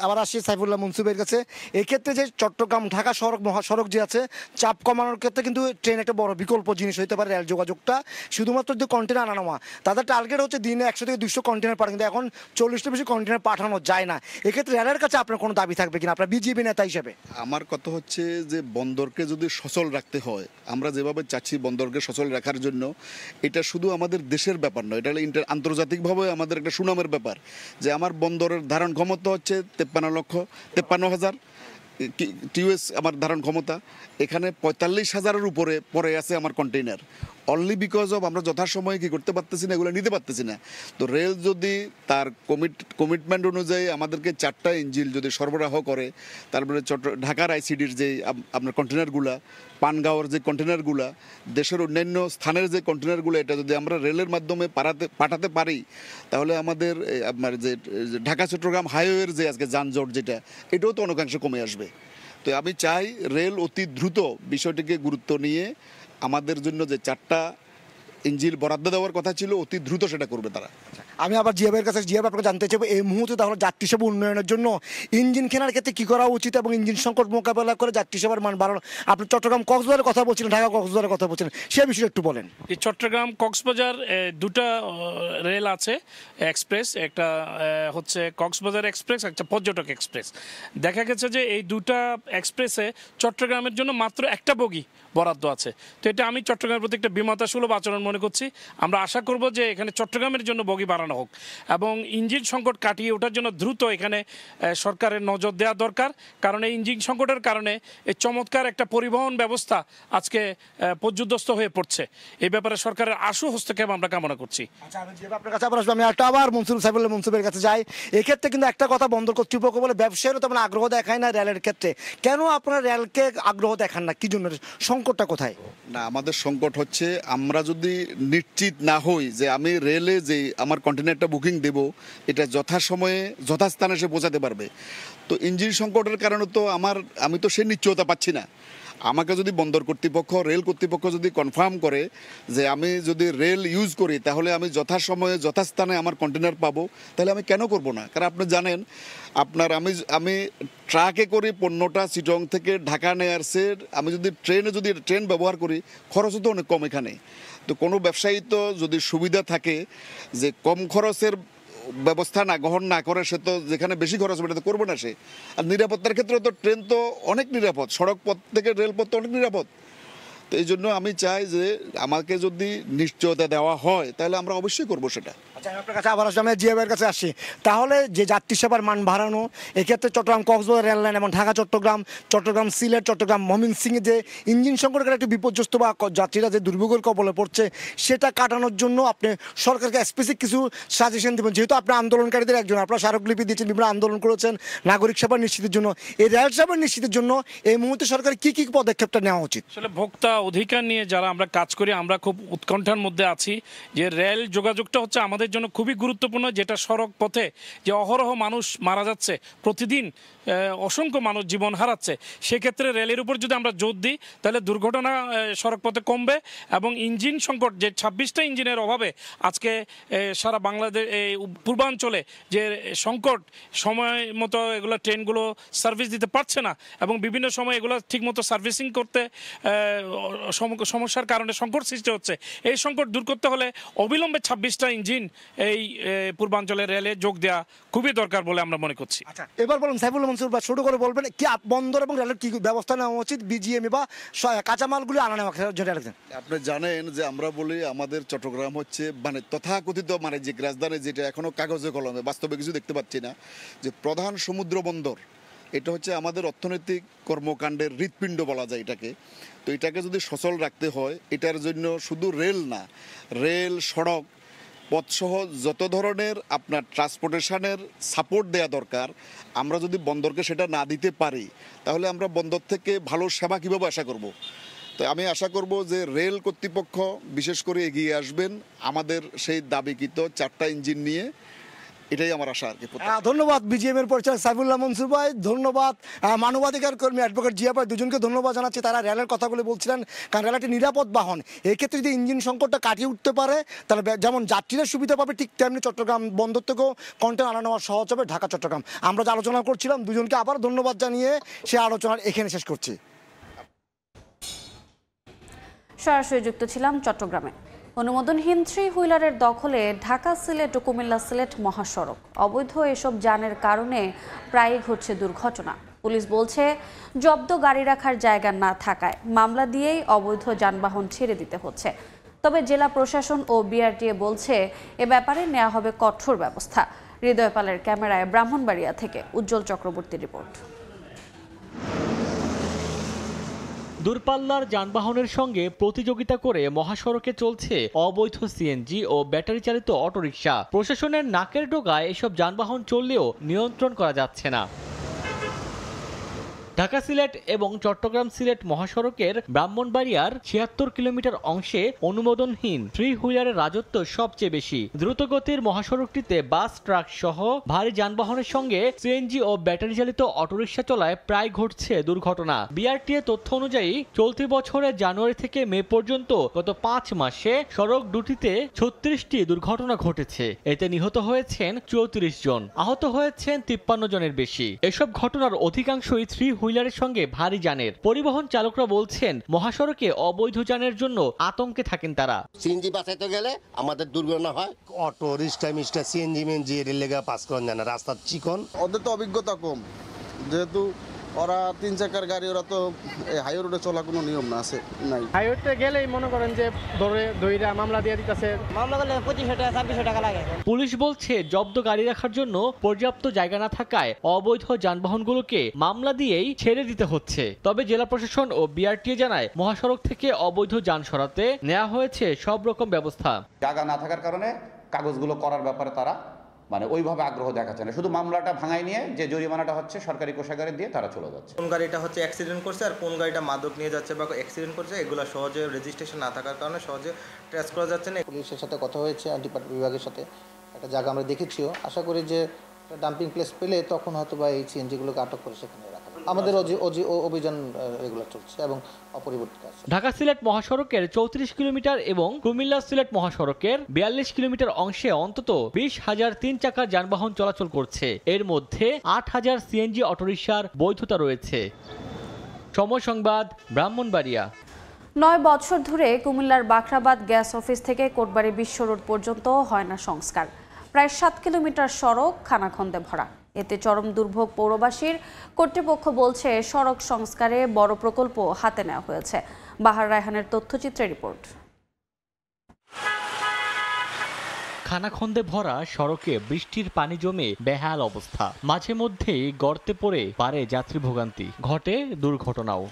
আবার আসছি সাইফুল্লাহ মনসুরের কাছে। এক্ষেত্রে যে চট্টগ্রাম ঢাকা মহাসড়ক যে আছে, চাপ কমানোর ক্ষেত্রে কিন্তু ট্রেন একটা বড় বিকল্প জিনিস হতে পারে। রেল যোগাযোগটা শুধুমাত্র যে কন্টেনার আনা নেওয়া, তাদের টার্গেট হচ্ছে দিনে 100 থেকে 200 কন্টেনার পাঠানো, কিন্তু এখন 40টা বেশি কন্টেনার পাঠানো যায় না। এক্ষেত্রে রেলের কাছে আপনার কোনো দাবি থাকবে কিনা, আপনার বিজেপি নেতা হিসেবে? আমার কথা হচ্ছে যে বন্দরকে যদি সচল রাখতে হয়, আমরা যেভাবে চাচ্ছি বন্দরকে সচল রাখার জন্য, এটা শুধু আমাদের দেশের ব্যাপার নয়, এটা আন্তর্জাতিকভাবে আমাদের একটা সুনামের ব্যাপার। যে আমার বন্দরের ধারণ ক্ষমতা হচ্ছে 53,000 টিউএস আমার ধারণ ক্ষমতা, এখানে 45,000-এর উপরে পড়ে আছে আমার কন্টেইনার, অনলি বিকজ অফ আমরা যথাসময়ে কী করতে পারতেছি না, এগুলো নিতে পারতেছি না। তো রেল যদি তার কমিটমেন্ট অনুযায়ী আমাদেরকে 4টা ইঞ্জিন যদি সরবরাহ করে, তারপরে ঢাকার আইসিডির যে আপনার কন্টেনারগুলা, পানগাঁওয়ের যে কন্টেনারগুলা, দেশের অন্যান্য স্থানের যে কন্টেনারগুলো, এটা যদি আমরা রেলের মাধ্যমে পাঠাতে পারি, তাহলে আমাদের আপনার যে ঢাকা চট্টগ্রাম হাইওয়ের যে আজকে যানজট যেটা, এটাও তো অনেকাংশে কমে আসবে। তো আমি চাই রেল অতি দ্রুত বিষয়টিকে গুরুত্ব নিয়ে আমাদের জন্য যে 4টা ইঞ্জিন বরাদ্দ দেওয়ার কথা ছিল, অতি দ্রুত সেটা করবে তারা। আমি আবার জিয়া ভাইয়ের কাছে, জিয়া ভাই আপনাকে জানতে চাইবো এই মুহূর্তে তাহলে যাত্রী সেবা উন্নয়নের জন্য ইঞ্জিন কেনার ক্ষেত্রে কী করা উচিত, এবং ইঞ্জিন সংকট মোকাবেলা করে যাত্রী সেবার মান বাড়ানো। আপনি চট্টগ্রাম কক্সবাজারের কথা বলছিলেন, ঢাকা কক্সবাজারের কথা বলছিলেন, সে বিষয়ে একটু বলেন। এই চট্টগ্রাম কক্সবাজার 2টা রেল আছে এক্সপ্রেস, একটা হচ্ছে কক্সবাজার এক্সপ্রেস, একটা পর্যটক এক্সপ্রেস। দেখা গেছে যে এই 2টা এক্সপ্রেসে চট্টগ্রামের জন্য মাত্র একটা বগি বরাদ্দ আছে। তো এটা আমি চট্টগ্রামের প্রতি একটা বিমাতা সুলভ আচরণ মনে করছি। আমরা আশা করব যে এখানে চট্টগ্রামের জন্য বগি বাড়ানো হোক, এবং ইঞ্জিন সংকট কাটিয়ে ওঠার জন্য দ্রুত এখানে সরকারের নজর দেওয়া দরকার। কারণ এই ইঞ্জিন সংকটের কারণে এই চমৎকার একটা পরিবহন ব্যবস্থা আজকে পর্যুদস্ত হয়ে পড়ছে। এই ব্যাপারে সরকারের আশু হস্তক্ষেপ আমরা কামনা করছি। আচ্ছা, আমি আপনার কাছে আবার আসবো। আমি আবার সাইফুল্লাহ মনসুরের কাছে যাই। এক্ষেত্রে কিন্তু একটা কথা বন্দর কর্তৃপক্ষ বলে, ব্যবসায়ীরা তেমন আগ্রহ দেখায় না রেলের ক্ষেত্রে। কেন আপনারা রেলকে আগ্রহ দেখান না, কি জন্য, সংকটটা কোথায়? না, আমাদের সংকট হচ্ছে আমরা যদি নিশ্চিত না হই যে আমি রেলে যে আমার কন্টেনারটা বুকিং দেব, এটা যথাসময়ে যথাস্থানে সে পৌঁছাতে পারবে। তো ইঞ্জিন সংকটের কারণে তো আমি তো সে নিশ্চয়তা পাচ্ছি না। আমাকে যদি বন্দর কর্তৃপক্ষ, রেল কর্তৃপক্ষ যদি কনফার্ম করে যে আমি যদি রেল ইউজ করি তাহলে আমি যথাসময়ে যথাস্থানে আমার কন্টেনার পাবো, তাহলে আমি কেন করব না? কারণ আপনি জানেন, আমি ট্রাকে করে পণ্যটা চিটং থেকে ঢাকা নিয়ে আসছে, আমি যদি ট্রেন ব্যবহার করি, খরচও তো অনেক কম এখানে। তো কোনো ব্যবসায়ী তো যদি সুবিধা থাকে যে কম খরচের ব্যবস্থা না গ্রহণ না করে সে তো যেখানে বেশি খরচ হবে এটা তো করবে না সে। আর নিরাপত্তার ক্ষেত্রে তো ট্রেন তো অনেক নিরাপদ, সড়ক পথ থেকে রেলপথ তো অনেক নিরাপদ। তো এই জন্য আমি চাই যে আমাকে যদি নিশ্চয়তা দেওয়া হয় তাহলে আমরা অবশ্যই করবো সেটা। আচ্ছা, আপনার কাছে আবার আসলে আমি জিয়াবের কাছে আসি। তাহলে যে যাত্রী সেবার মান বাড়ানো, এক্ষেত্রে চট্টগ্রাম কক্সবাজার রেল লাইন এবং ঢাকা চট্টগ্রাম সিলেট, চট্টগ্রাম ময়মনসিংহে যে ইঞ্জিন সংকটের একটি বিপর্যস্ত বা যাত্রীরা যে দুর্ভোগের কবলে পড়ছে সেটা কাটানোর জন্য আপনি সরকারকে স্পেসিফিক কিছু সাজেশন দেবেন। যেহেতু আপনি আন্দোলনকারীদের একজন, আপনারা স্মারকলিপি দিয়েছেন, বিভিন্ন আন্দোলন করেছেন নাগরিক সেবা নিশ্চিতের জন্য, এই রেল সেবা নিশ্চিতের জন্য এই মুহূর্তে সরকারের কি পদক্ষেপটা নেওয়া উচিত? আসলে ভোক্তা অধিকার নিয়ে যারা আমরা কাজ করি আমরা খুব উৎকণ্ঠার মধ্যে আছি যে রেল যোগাযোগটা হচ্ছে আমাদের জন্য খুবই গুরুত্বপূর্ণ, যেটা সড়ক পথে যে অহরহ মানুষ মারা যাচ্ছে, প্রতিদিন অসংখ্য মানুষ জীবন হারাচ্ছে। সেক্ষেত্রে রেলের উপর যদি আমরা জোর দিই তাহলে দুর্ঘটনা সড়ক পথে কমবে এবং ইঞ্জিন সংকট যে 26টা ইঞ্জিনের অভাবে আজকে সারা বাংলাদেশ পূর্বাঞ্চলে যে সংকট, সময় মতো এগুলো ট্রেনগুলো সার্ভিস দিতে পারছে না এবং বিভিন্ন সময় এগুলো ঠিকমতো সার্ভিসিং করতে সমস্যার কারণে সংকট সৃষ্টি হচ্ছে। এই সংকট দূর করতে হলে অবিলম্বে 26টা ইঞ্জিন এই পূর্বাঞ্চলের রেলে যোগ দেওয়া খুবই দরকার বলে আমরা মনে করছি। আচ্ছা, এবার বলুন সাইফুল মনসুর বা ছোট করে বলবেন কি বন্দর এবং রেলের কি ব্যবস্থা নেওয়া উচিত বিজিএমই বা কাঁচামালগুলি আনা নেওয়া জন্য? আপনি জানেন যে আমরা বলি আমাদের চট্টগ্রাম হচ্ছে মানে তথাকথিত মানে যে রাজধানী, যেটা এখনো কাগজে কলমে বাস্তবে কিছু দেখতে পাচ্ছি না, যে প্রধান সমুদ্র বন্দর। এটা হচ্ছে আমাদের অর্থনৈতিক কর্মকাণ্ডের হৃৎপিণ্ড বলা যায় এটাকে। তো এটাকে যদি সচল রাখতে হয়, এটার জন্য শুধু রেল না, রেল, সড়ক, পথসহ যত ধরনের আপনার ট্রান্সপোর্টেশনের সাপোর্ট দেওয়া দরকার, আমরা যদি বন্দরকে সেটা না দিতে পারি তাহলে আমরা বন্দর থেকে ভালো সেবা কীভাবে আশা করব। তো আমি আশা করব যে রেল কর্তৃপক্ষ বিশেষ করে এগিয়ে আসবেন আমাদের সেই দাবিকৃত 4টা ইঞ্জিন নিয়ে, এটাই আমার আশা আর কি। ধন্যবাদ বিজিএম এর পরিচালক সাইফুল্লাহ মনসুর ভাই, ধন্যবাদ মানবাধিকার কর্মী অ্যাডভোকেট জিয়া ভাই, দুজনকে ধন্যবাদ জানাচ্ছি। তারা রেলের কথাগুলো বলছিলেন, কারণ রেল একটি নিরাপদ বাহন। এই ক্ষেত্রে যদি ইঞ্জিন সংকটটা কাটিয়ে উঠতে পারে তাহলে যেমন যাত্রীরা সুবিধা পাবে, ঠিক তেমনি চট্টগ্রাম বন্দর থেকেও কন্টেনার আনা নেওয়া সহজ হবে ঢাকা চট্টগ্রাম। আমরা যে আলোচনা করছিলাম, দুজনকে আবার ধন্যবাদ জানিয়ে সে আলোচনার এখানে শেষ করছি। সরাসরি যুক্ত ছিলাম চট্টগ্রামে। অনুমোদনহীন 3 হুইলারের দখলে ঢাকা সিলেট ও কুমিল্লা সিলেট মহাসড়ক। অবৈধ এসব যানের কারণে প্রায়ই ঘটছে দুর্ঘটনা। পুলিশ বলছে জব্দ গাড়ি রাখার জায়গা না থাকায় মামলা দিয়েই অবৈধ যানবাহন ছেড়ে দিতে হচ্ছে। তবে জেলা প্রশাসন ও বিআরটিএ বলছে এ ব্যাপারে নেওয়া হবে কঠোর ব্যবস্থা। হৃদয় পালের ক্যামেরায় ব্রাহ্মণবাড়িয়া থেকে উজ্জ্বল চক্রবর্তী রিপোর্ট। দূরপাল্লার যানবাহনের সঙ্গে প্রতিযোগিতা করে মহাসড়কে চলছে অবৈধ সিএনজি ও ব্যাটারি চালিত অটোরিকশা। প্রশাসনের নাকের ডোগায় এসব যানবাহন চললেও নিয়ন্ত্রণ করা যাচ্ছে না। ঢাকা সিলেট এবং চট্টগ্রাম সিলেট মহাসড়কের ব্রাহ্মণবাড়িয়ার ৭৬ কিলোমিটার অংশে অনুমোদনহীন 3 হুইলারের রাজত্ব সবচেয়ে বেশি। দ্রুতগতির মহাসড়কটিতে বাস, ট্রাক সহ ভারী যানবাহনের সঙ্গে সিএনজি ও ব্যাটারি চালিত অটোরিকশা চলায় প্রায় ঘটছে দুর্ঘটনা। বিআরটিএ তথ্য অনুযায়ী চলতি বছরের জানুয়ারি থেকে মে পর্যন্ত গত 5 মাসে সড়ক দুটিতে 36টি দুর্ঘটনা ঘটেছে। এতে নিহত হয়েছেন 34 জন, আহত হয়েছেন 53 জনের বেশি। এসব ঘটনার অধিকাংশই 3 হুইলারের সঙ্গে ভারী যানের। পরিবহন চালকরা বলছেন মহাসড়কে অবৈধ যানের জন্য আতঙ্কে থাকেন তারা। সিএনজি বাঁচাইতে গেলে আমাদের দুর্ঘটনা হয়। অটো, রিক্সা, মিস্টার সিএনজি মেনজি এর লেগে পাস করেন না, রাস্তা চিকন। ওদের তো অভিজ্ঞতা কম, যেহেতু ওরা 3 চাকার গাড়ি, ওরা তো হাইওয়ে রোডে চলা কোনো নিয়ম না আছে নাই। হাইওয়েতে গেলেই মনে করেন যে দইরা মামলা দিয়ে দিতেছে, মামলা করলে 2500 টাকা 2600 টাকা লাগে। পুলিশ বলছে জব্দ গাড়ি রাখার জন্য পর্যাপ্ত জায়গা না থাকায় অবৈধ যানবাহনগুলোকে মামলা দিয়েই ছেড়ে দিতে হচ্ছে। তবে জেলা প্রশাসন ও বিআরটিএ জানায় মহাসড়ক থেকে অবৈধ যান সরাতে নেওয়া হয়েছে সব রকম ব্যবস্থা। জায়গা না থাকার কারণে কাগজগুলো করার ব্যাপারে তারা ওইভাবে আগ্রহ দেখাচ্ছে না, শুধু মামলাটা ভাঙাই নিয়ে যে জরিমানাটা হচ্ছে সরকারি কোষাগারে দিয়ে তারা চলে যাচ্ছে। কোন গাড়িটা হচ্ছে অ্যাক্সিডেন্ট করছে আর কোন গাড়িটা মাদক নিয়ে যাচ্ছে বা অ্যাক্সিডেন্ট করছে, এগুলো সহজে রেজিস্ট্রেশন না থাকার কারণে সহজে ট্রেস করা যাচ্ছে না। পুলিশের সাথে কথা হয়েছে, ডিপার্টমেন্ট বিভাগের সাথে একটা জায়গা আমরা দেখেছিও। আশা করি যে ডাম্পিং প্লেস পেলে তখন হয়তো বা এই সিএনজিগুলোকে আটক করে সেখানে রাখা। আমাদের অভিযান রেগুলার চলছে এবং অপরিবর্তিত আছে। ঢাকা সিলেট মহাসড়কের 34 কিলোমিটার এবং কুমিল্লা সিলেট মহাসড়কের 42 কিলোমিটার অংশে অন্তত 20,000 3 চাকার যানবাহন চলাচল করছে। এর মধ্যে 8,000 সিএনজি অটোরিকশার বৈধতা রয়েছে। সময় সংবাদ, ব্রাহ্মণবাড়িয়া। 9 বছর ধরে কুমিল্লার বাখরাবাদ গ্যাস অফিস থেকে কোটবাড়ি বিশ্ব রোড পর্যন্ত হয় না সংস্কার। প্রায় ৭ কিলোমিটার সড়ক খানাখন্দে ভরা। এতে চরম দুর্ভোগ পৌরবাসীর। কর্তৃপক্ষ বলছে সড়ক সংস্কারে বড় প্রকল্প হাতে নেওয়া হয়েছে। বাহার রায়হানের তথ্যচিত্রে রিপোর্ট। খানাখন্দে ভরা সড়কে বৃষ্টির পানি জমে বেহাল অবস্থা। মাঝে মধ্যেই গর্তে পড়ে বাড়ে যাত্রী ভোগান্তি, ঘটে দুর্ঘটনাও।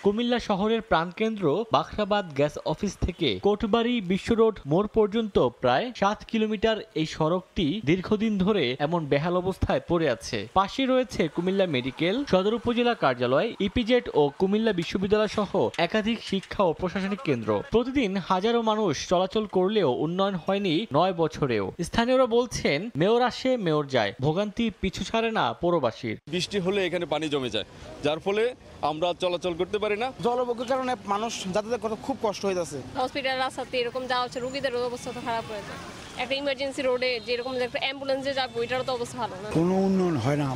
কুমিল্লা শহরের প্রাণকেন্দ্র বাখরাবাদ গ্যাস অফিস থেকে কোটবাড়ি বিশ্ব রোড মোড় পর্যন্ত প্রায় 7 কিলোমিটার এই সড়কটি দীর্ঘদিন ধরে এমন বেহাল অবস্থায় পড়ে আছে। পাশে রয়েছে কুমিল্লা মেডিকেল, সদর উপজেলা কার্যালয়, ইপিজেড ও কুমিল্লা বিশ্ববিদ্যালয় সহ একাধিক শিক্ষা ও প্রশাসনিক কেন্দ্র। প্রতিদিন হাজারো মানুষ চলাচল করলেও উন্নয়ন হয়নি 9 বছরেও। স্থানীয়রা বলছেন মেয়র আসে মেয়র যায়, ভোগান্তি পিছু ছাড়ে না পৌরবাসীর। বৃষ্টি হলে এখানে পানি জমে যায়, যার ফলে আমরা চলাচল করতে পারি না। জলবদ্ধতার কারণে মানুষ যাতায়াত করতে খুব কষ্ট হয়ে যাচ্ছে। হসপিটাল রাস্তাতে এরকম যাওয়া হচ্ছে, রোগীদের অবস্থা তো খারাপ হয়ে যায়। একটা ইমার্জেন্সি রোডে যেরকম একটা অ্যাম্বুলেন্সে যাবো, এটারও তো অবস্থা ভালো না। কোনো উন্নয়ন হয় না,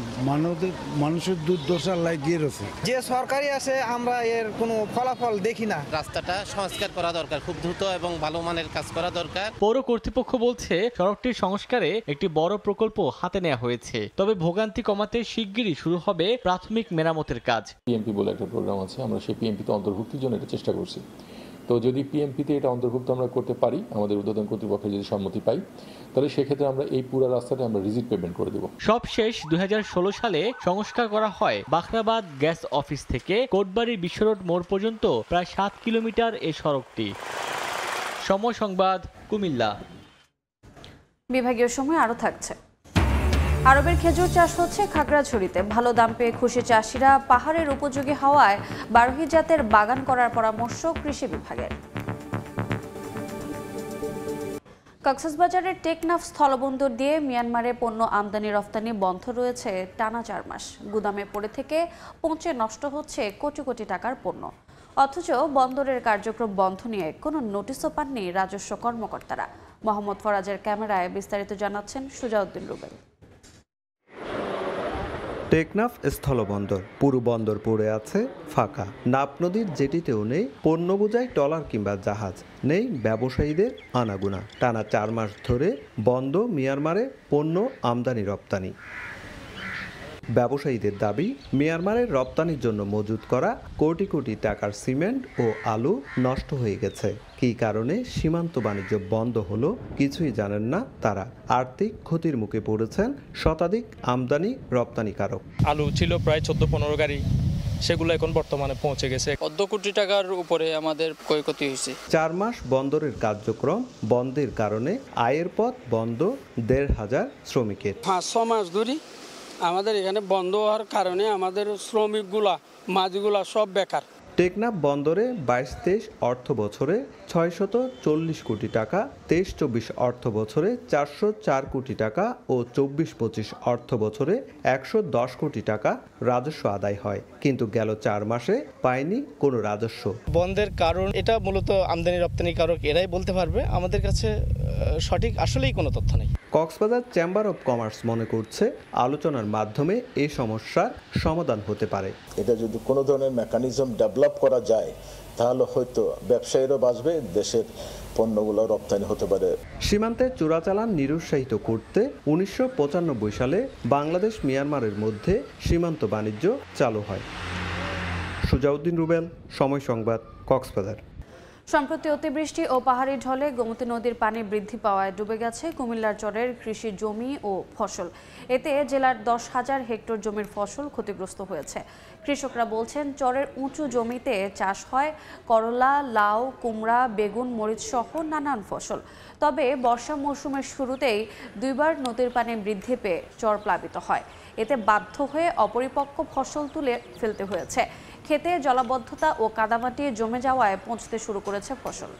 মানুষের দুর্দশার লাই দিয়ে রয়েছে। যে সরকারি আছে আমরা এর কোনো ফলাফল দেখি না। রাস্তাটা সংস্কার করা দরকার, খুব দ্রুত এবং ভালো মানের কাজ করা দরকার। পৌর কর্তৃপক্ষ বলছে সড়কটির সংস্কারে একটি বড় প্রকল্প হাতে নেওয়া হয়েছে, তবে ভোগান্তি কমাতে শিগগিরই শুরু হবে প্রাথমিক মেরামতের কাজ। পিএমপি বলে একটা প্রোগ্রাম আছে, আমরা সেই পিএমপিতে অন্তর্ভুক্তির জন্য এটা চেষ্টা করছি। তো যদি পিএমপিতে এটা অন্তর্ভুক্ত আমরা করতে পারি, আমাদের উদ্বোধন কর্তৃপক্ষের যদি সম্মতি পাই, তাহলে সেক্ষেত্রে আমরা এই পুরো রাস্তাটা আমরা রিজিট পেমেন্ট করে দেব। সব শেষ 2016 সালে সংস্কার করা হয় বাখরাবাদ গ্যাস অফিস থেকে কোটবাড়ি বিশ্ব রোড মোড় পর্যন্ত প্রায় 7 কিলোমিটার এই সড়কটি। সময় সংবাদ, কুমিল্লা। বিভাগীয় সময় আরও থাকছে। আরবের খেজুর চাষ হচ্ছে খাগড়াছড়িতে। ভালো দাম পেয়ে খুশি চাষিরা। পাহাড়ের উপযোগী হওয়ায় বারোহী জাতের বাগান করার পরামর্শ কৃষি বিভাগের। কক্সবাজারের টেকনাফ স্থলবন্দর দিয়ে মিয়ানমারে পণ্য আমদানি রফতানি বন্ধ রয়েছে টানা 4 মাস। গুদামে পড়ে থেকে পচে নষ্ট হচ্ছে কোটি কোটি টাকার পণ্য। অথচ বন্দরের কার্যক্রম বন্ধ নিয়ে কোনো নোটিশও পাননি রাজস্ব কর্মকর্তারা। মোহাম্মদ ফরাজের ক্যামেরায় বিস্তারিত জানাচ্ছেন সুজাউদ্দিন রুবেল। টেকনাফ স্থলবন্দর, পুরো বন্দর পড়ে আছে ফাঁকা। নাপ নদীর জেটিতেও নেই পণ্য বোঝাই ট্রলার কিংবা জাহাজ, নেই ব্যবসায়ীদের আনাগোনা। টানা 4 মাস ধরে বন্ধ মিয়ানমারে পণ্য আমদানি রপ্তানি। ব্যবসায়ীদের দাবি, মিয়ানমারের রপ্তানির জন্য মজুত করা কোটি কোটি টাকার সিমেন্ট ও আলু নষ্ট হয়ে গেছে। কী কারণে সীমান্ত বাণিজ্য বন্ধ হলো কিছুই জানেন না তারা। আর্থিক ক্ষতির মুখে পড়েছেন শতাধিক আমদানি রপ্তানিকারক। আলু ছিল প্রায় 14-15 গাড়ি, সেগুলো এখন বর্তমানে পৌঁছে গেছে। অর্ধ কোটি টাকার উপরে আমাদের ক্ষয়ক্ষতি হয়েছে। 4 মাস বন্দরের কার্যক্রম বন্ধের কারণে আয়ের পথ বন্ধ 1,500 শ্রমিকের। 5-6 মাস ধরে আমাদের এখানে বন্ধ হওয়ার কারণে আমাদের শ্রমিকগুলা মাঝগুলা সব বেকার। টেকনাফ বন্দরে 22-23 অর্থ বছরে 640 কোটি টাকা, 23-24 অর্থ বছরে 404 কোটি টাকা ও 24-25 অর্থ বছরে 110 কোটি টাকা রাজস্ব আদায় হয়, কিন্তু গেল 4 মাসে পায়নি কোনো রাজস্ব। বন্ধের কারণ এটা মূলত আমদানি রপ্তানিকারক এরাই বলতে পারবে, আমাদের কাছে সঠিক আসলেই কোনো তথ্য নেই। কক্সবাজার চেম্বার অব কমার্স মনে করছে আলোচনার মাধ্যমে এই সমস্যার সমাধান হতে পারে। এটা যদি কোনো ধরনের মেকানিজম ডেভেলপ করা যায় তাহলে হয়তো ব্যবসায়ীরাও বাঁচবে, দেশের পণ্যগুলো রপ্তানি হতে পারে। সীমান্তে চোরাচালান নিরুৎসাহিত করতে 1995 সালে বাংলাদেশ মিয়ানমারের মধ্যে সীমান্ত বাণিজ্য চালু হয়। সুজাউদ্দিন রুবেল, সময় সংবাদ, কক্সবাজার। সম্প্রতি অতিবৃষ্টি ও পাহাড়ি ঢলে গোমতী নদীর পানি বৃদ্ধি পাওয়ায় ডুবে গেছে কুমিল্লার চরের কৃষি জমি ও ফসল। এতে জেলার 10,000 হেক্টর জমির ফসল ক্ষতিগ্রস্ত হয়েছে। কৃষকরা বলছেন চরের উঁচু জমিতে চাষ হয় করলা, লাউ, কুমড়া, বেগুন, মরিচ সহ নানান ফসল। তবে বর্ষা মৌসুমের শুরুতেই 2বার নদীর পানি বৃদ্ধি পেয়ে চর প্লাবিত হয়। এতে বাধ্য হয়ে অপরিপক্ক ফসল তুলে ফেলতে হয়েছে। খেতে জলাবদ্ধতা ও কাদামাটি জমে যাওয়ায় পচতে শুরু করেছে ফসল।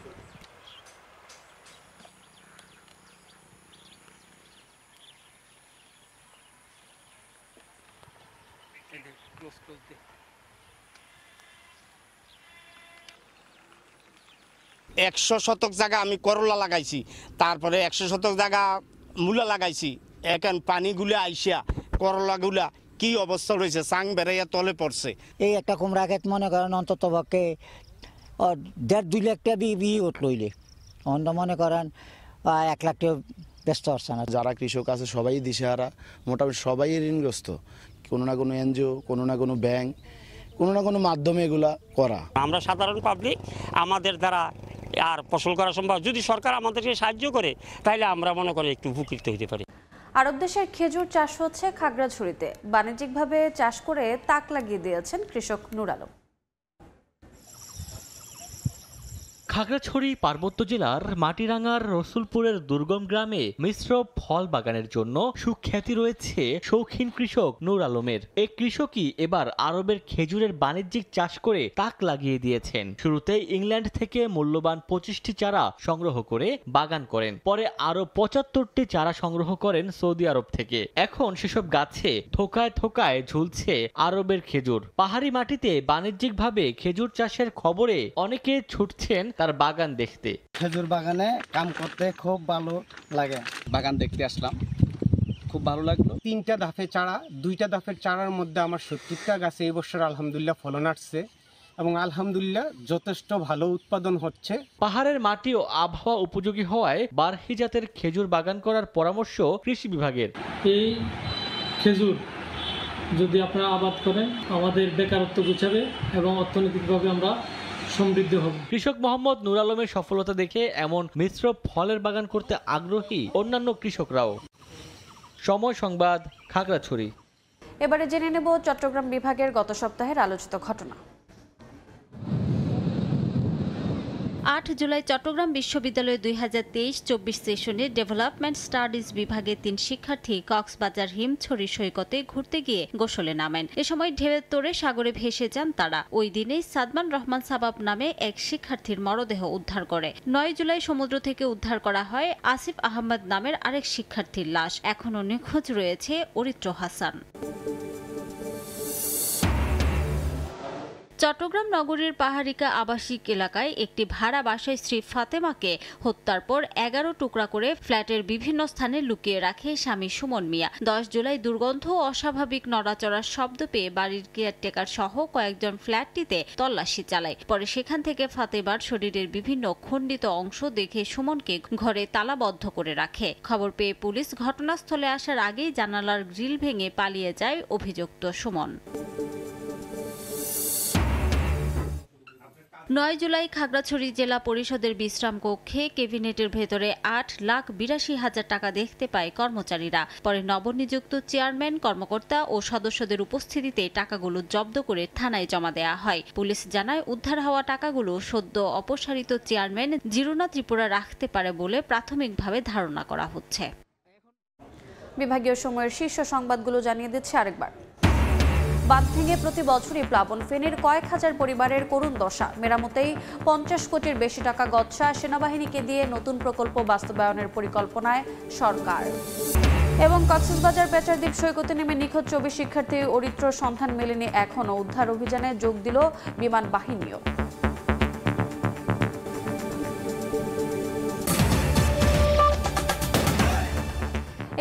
একশো শতক জায়গা আমি করলা লাগাইছি, তারপরে 100 শতক জায়গা মূলা লাগাইছি। এখন পানিগুলো আইসা করলাগুলা কি অবস্থা রয়েছে, সাং বেড়াইয়া তলে পড়ছে। এই একটা কুমড়া ক্ষেত মনে করেন অন্তত পক্ষে 1.5-2 লাখ টাকা বিয়ে উঠ লইলে অন্ত মনে করেন 1 লাখ টাকা ব্যস্ত পারছে না। যারা কৃষক আছে সবাই দিশেহারা, মোটামুটি সবাই ঋণগ্রস্ত। কোনো না কোনো এনজিও, কোনো না কোনো ব্যাংক, কোনো না কোনো মাধ্যমে এগুলা করা। আমরা সাধারণ পাবলিক, আমাদের দ্বারা আর ফসল করা সম্ভব। যদি সরকার আমাদেরকে সাহায্য করে তাহলে আমরা মনে করি একটু উপকৃত হতে পারি। আরব দেশের খেজুর চাষ হচ্ছে খাগড়াছড়িতে। বাণিজ্যিকভাবে চাষ করে তাক লাগিয়ে দিয়েছেন কৃষক নূর আলম। খাগড়াছড়ি পার্বত্য জেলার মাটিরাঙ্গার রসুলপুরের দুর্গম গ্রামে মিশ্র ফল বাগানের জন্য সুখ্যাতি রয়েছে শৌখিন কৃষক নূর আলমের। এই কৃষকই এবার আরবের খেজুরের বাণিজ্যিক চাষ করে তাক লাগিয়ে দিয়েছেন। শুরুতে ইংল্যান্ড থেকে মূল্যবান 25টি চারা সংগ্রহ করে বাগান করেন, পরে আরো 75টি চারা সংগ্রহ করেন সৌদি আরব থেকে। এখন সেসব গাছে থোকায় থোকায় ঝুলছে আরবের খেজুর। পাহাড়ি মাটিতে বাণিজ্যিকভাবে খেজুর চাষের খবরে অনেকে ছুটছেন তার বাগান দেখতে। খেজুর বাগানে কাম করতে খুব ভালো লাগে। বাগান দেখতে আসলাম, খুব ভালো লাগলো। 3টা ধাপে চারা, 2টা ধাপের চারার মধ্যে আমার 70টা গাছে এই বছর আলহামদুলিল্লাহ ফলন আসছে এবং আলহামদুলিল্লাহ যথেষ্ট ভালো উৎপাদন হচ্ছে। পাহাড়ের মাটি ও আবহাওয়া উপযোগী হওয়ায় বারহি জাতের খেজুর বাগান করার পরামর্শ কৃষি বিভাগের। এই খেজুর যদি আপনারা আবাদ করেন আমাদের বেকারত্ব ঘুচাবে এবং অর্থনৈতিকভাবে আমরা সমৃদ্ধ হব। কৃষক মোহাম্মদ নূর আলমের সফলতা দেখে এমন মিশ্র ফলের বাগান করতে আগ্রহী অন্যান্য কৃষকরাও। সময় সংবাদ, খাগড়াছড়ি। এবারে জেনে নেব চট্টগ্রাম বিভাগের গত সপ্তাহের আলোচিত ঘটনা। 8 জুলাই চট্টগ্রাম বিশ্ববিদ্যালয়ে 2023-24 সেশনে ডেভেলপমেন্ট স্টাডিজ বিভাগে 3 শিক্ষার্থী কক্সবাজার হিমছড়ি সৈকতে ঘুরতে গিয়ে গোসলে নামেন। এ সময় ঢেউয়ের তোড়ে সাগরে ভেসে যান তারা। ওই দিনেই সাদমান রহমান সাবাব নামে এক শিক্ষার্থীর মরদেহ উদ্ধার করে। 9 জুলাই সমুদ্র থেকে উদ্ধার করা হয় আসিফ আহমেদ নামের আরেক শিক্ষার্থীর লাশ। এখনও নিখোঁজ রয়েছে অরিত্র হাসান। চট্টগ্রাম নগরীর পাহাড়িকা আবাসিক এলাকায় একটি ভাড়া বাসায় স্ত্রী ফাতেমাকে হত্যার পর 11 টুকরা করে ফ্ল্যাটের বিভিন্ন স্থানে লুকিয়ে রাখে স্বামী সুমন মিয়া। 10 জুলাই দুর্গন্ধ ও অস্বাভাবিক নড়াচড়ার শব্দ পেয়ে বাড়ির কেয়ারটেকার সহ কয়েকজন ফ্ল্যাটটিতে তল্লাশি চালায়। পরে সেখান থেকে ফাতেমার শরীরের বিভিন্ন খণ্ডিত অংশ দেখে সুমনকে ঘরে তালাবদ্ধ করে রাখে। খবর পেয়ে পুলিশ ঘটনাস্থলে আসার আগেই জানালার গ্রিল ভেঙে পালিয়ে যায় অভিযুক্ত সুমন। 9 জুলাই খাগড়াছড়ি জেলা পরিষদের বিশ্রাম কক্ষে ক্যাবিনেটের ভেতরে 8,82,000 টাকা দেখতে পায় কর্মচারীরা। পরে নবনিযুক্ত চেয়ারম্যান, কর্মকর্তা ও সদস্যদের উপস্থিতিতে টাকাগুলো জব্দ করে থানায় জমা দেওয়া হয়। পুলিশ জানায় উদ্ধার হওয়া টাকাগুলো সদ্য অপসারিত চেয়ারম্যান জিরুনা ত্রিপুরা রাখতে পারে বলে প্রাথমিকভাবে ধারণা করা হচ্ছে। বিভাগীয় সময়ের শীর্ষ সংবাদগুলো জানিয়ে দিচ্ছে আরেকবার। বাঁধ ভেঙে প্রতি বছরই প্লাবন। ফেনীর কয়েক হাজার পরিবারের করুণ দশা। মেরামতেই 50 কোটির বেশি টাকা গচ্ছা। সেনাবাহিনীকে দিয়ে নতুন প্রকল্প বাস্তবায়নের পরিকল্পনায় সরকার। এবং কক্সবাজার বেচারদ্বীপ সৈকতে নেমে নিখোঁজ 24 শিক্ষার্থী অরিত্রর সন্ধান মেলেনি এখনও। উদ্ধার অভিযানে যোগ দিল বিমান বাহিনীও।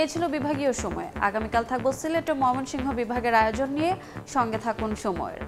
এই ছিল বিভাগীয় সময়। আগামীকাল থাকবো সিলেট ও ময়মনসিংহ বিভাগের আয়োজন নিয়ে। সঙ্গে থাকুন সময়ের।